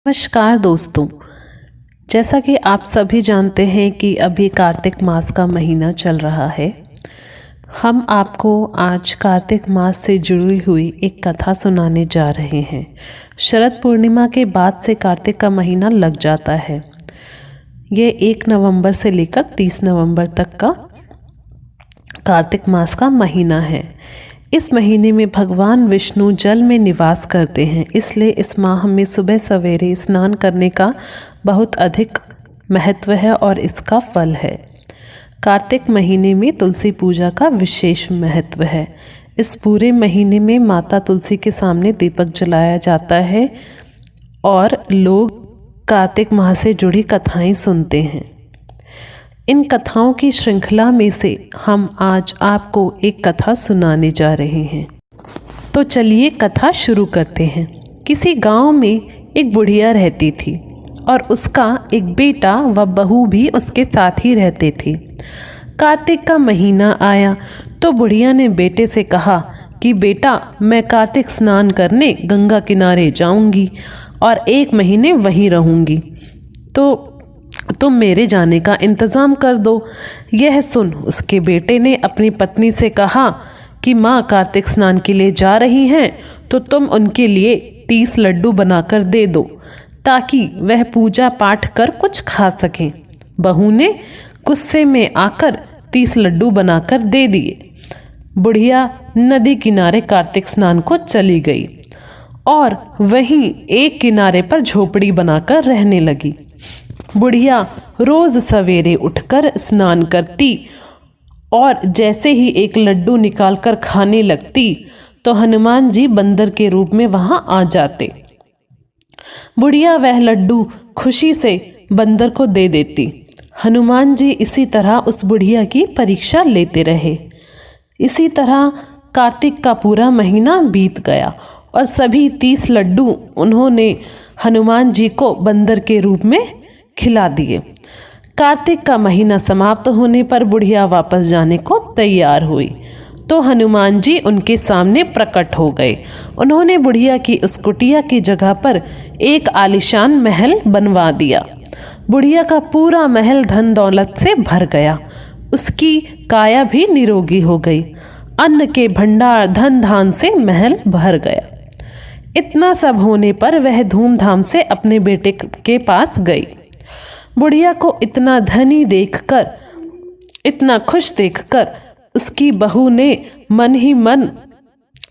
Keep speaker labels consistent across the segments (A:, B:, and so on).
A: नमस्कार दोस्तों। जैसा कि आप सभी जानते हैं कि अभी कार्तिक मास का महीना चल रहा है। हम आपको आज कार्तिक मास से जुड़ी हुई एक कथा सुनाने जा रहे हैं। शरद पूर्णिमा के बाद से कार्तिक का महीना लग जाता है। ये 1 नवंबर से लेकर 30 नवंबर तक का कार्तिक मास का महीना है। इस महीने में भगवान विष्णु जल में निवास करते हैं, इसलिए इस माह में सुबह सवेरे स्नान करने का बहुत अधिक महत्व है और इसका फल है। कार्तिक महीने में तुलसी पूजा का विशेष महत्व है। इस पूरे महीने में माता तुलसी के सामने दीपक जलाया जाता है और लोग कार्तिक माह से जुड़ी कथाएं सुनते हैं। इन कथाओं की श्रृंखला में से हम आज आपको एक कथा सुनाने जा रहे हैं। तो चलिए कथा शुरू करते हैं। किसी गांव में एक बुढ़िया रहती थी और उसका एक बेटा व बहू भी उसके साथ ही रहते थे। कार्तिक का महीना आया तो बुढ़िया ने बेटे से कहा कि बेटा, मैं कार्तिक स्नान करने गंगा किनारे जाऊंगी और 1 महीने वहीं रहूंगी, तो तुम मेरे जाने का इंतज़ाम कर दो। यह सुन उसके बेटे ने अपनी पत्नी से कहा कि माँ कार्तिक स्नान के लिए जा रही हैं, तो तुम उनके लिए 30 लड्डू बनाकर दे दो ताकि वह पूजा पाठ कर कुछ खा सकें। बहू ने गुस्से में आकर 30 लड्डू बनाकर दे दिए। बुढ़िया नदी किनारे कार्तिक स्नान को चली गई और वहीं एक किनारे पर झोपड़ी बनाकर रहने लगी। बुढ़िया रोज सवेरे उठकर स्नान करती और जैसे ही एक लड्डू निकालकर खाने लगती तो हनुमान जी बंदर के रूप में वहां आ जाते। बुढ़िया वह लड्डू खुशी से बंदर को दे देती। हनुमान जी इसी तरह उस बुढ़िया की परीक्षा लेते रहे। इसी तरह कार्तिक का पूरा महीना बीत गया और सभी 30 लड्डू उन्होंने हनुमान जी को बंदर के रूप में खिला दिए। कार्तिक का महीना समाप्त होने पर बुढ़िया वापस जाने को तैयार हुई तो हनुमान जी उनके सामने प्रकट हो गए। उन्होंने बुढ़िया की उस कुटिया की जगह पर एक आलीशान महल बनवा दिया। बुढ़िया का पूरा महल धन दौलत से भर गया। उसकी काया भी निरोगी हो गई। अन्न के भंडार धन धान से महल भर गया। इतना सब होने पर वह धूमधाम से अपने बेटे के पास गई। बुढ़िया को इतना धनी देखकर, इतना खुश देखकर उसकी बहू ने मन ही मन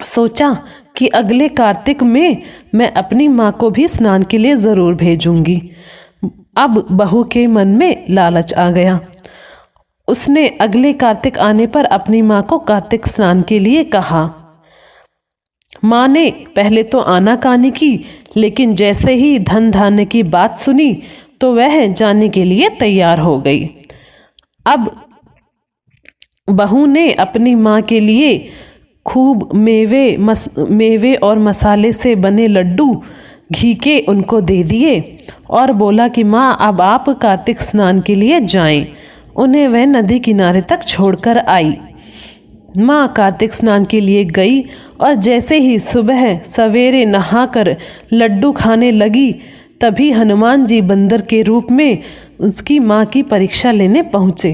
A: सोचा कि अगले कार्तिक में मैं अपनी माँ को भी स्नान के लिए ज़रूर भेजूंगी। अब बहू के मन में लालच आ गया। उसने अगले कार्तिक आने पर अपनी माँ को कार्तिक स्नान के लिए कहा। माँ ने पहले तो आनाकानी की, लेकिन जैसे ही धन धान्य की बात सुनी तो वह जाने के लिए तैयार हो गई। अब बहू ने अपनी माँ के लिए खूब मेवे और मसाले से बने लड्डू घी के उनको दे दिए और बोला कि माँ, अब आप कार्तिक स्नान के लिए जाएं। उन्हें वह नदी किनारे तक छोड़कर आई। माँ कार्तिक स्नान के लिए गई और जैसे ही सुबह सवेरे नहाकर लड्डू खाने लगी, तभी हनुमान जी बंदर के रूप में उसकी माँ की परीक्षा लेने पहुँचे।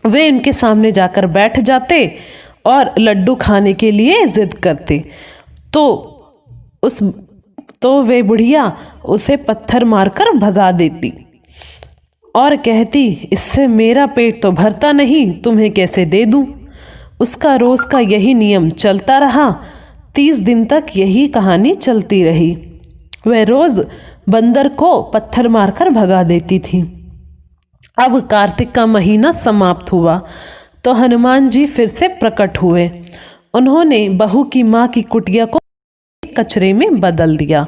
A: वे उनके सामने जाकर बैठ जाते और लड्डू खाने के लिए जिद करते तो वे बुढ़िया उसे पत्थर मारकर भगा देती और कहती, इससे मेरा पेट तो भरता नहीं, तुम्हें कैसे दे दूं। उसका रोज का यही नियम चलता रहा। 30 दिन तक यही कहानी चलती रही। वह रोज बंदर को पत्थर मारकर भगा देती थी। अब कार्तिक का महीना समाप्त हुआ तो हनुमान जी फिर से प्रकट हुए। उन्होंने बहू की माँ की कुटिया को कचरे में बदल दिया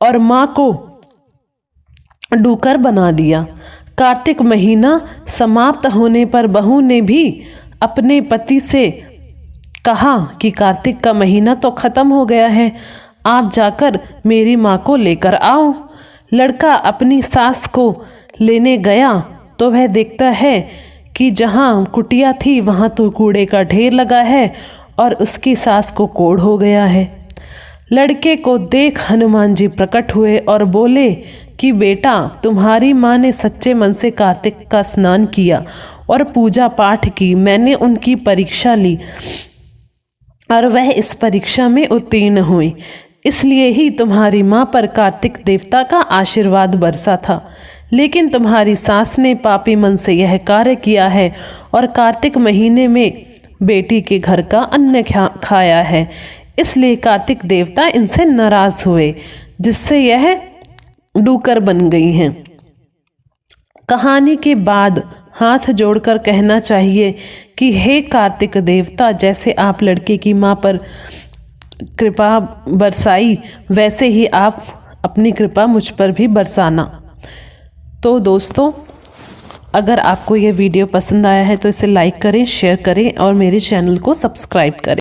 A: और माँ को डूकर बना दिया। कार्तिक महीना समाप्त होने पर बहू ने भी अपने पति से कहा कि कार्तिक का महीना तो खत्म हो गया है, आप जाकर मेरी माँ को लेकर आओ। लड़का अपनी सास को लेने गया तो वह देखता है कि जहाँ कुटिया थी वहाँ तो कूड़े का ढेर लगा है और उसकी सास को कोढ़ हो गया है। लड़के को देख हनुमान जी प्रकट हुए और बोले कि बेटा, तुम्हारी माँ ने सच्चे मन से कार्तिक का स्नान किया और पूजा पाठ की। मैंने उनकी परीक्षा ली और वह इस परीक्षा में उत्तीर्ण हुई, इसलिए ही तुम्हारी माँ पर कार्तिक देवता का आशीर्वाद बरसा था। लेकिन तुम्हारी सास ने पापी मन से यह कार्य किया है और कार्तिक महीने में बेटी के घर का अन्न खाया है, इसलिए कार्तिक देवता इनसे नाराज हुए, जिससे यह डूकर बन गई हैं। कहानी के बाद हाथ जोड़कर कहना चाहिए कि हे कार्तिक देवता, जैसे आप लड़के की माँ पर कृपा बरसाई, वैसे ही आप अपनी कृपा मुझ पर भी बरसाना। तो दोस्तों, अगर आपको यह वीडियो पसंद आया है तो इसे लाइक करें, शेयर करें और मेरे चैनल को सब्सक्राइब करें।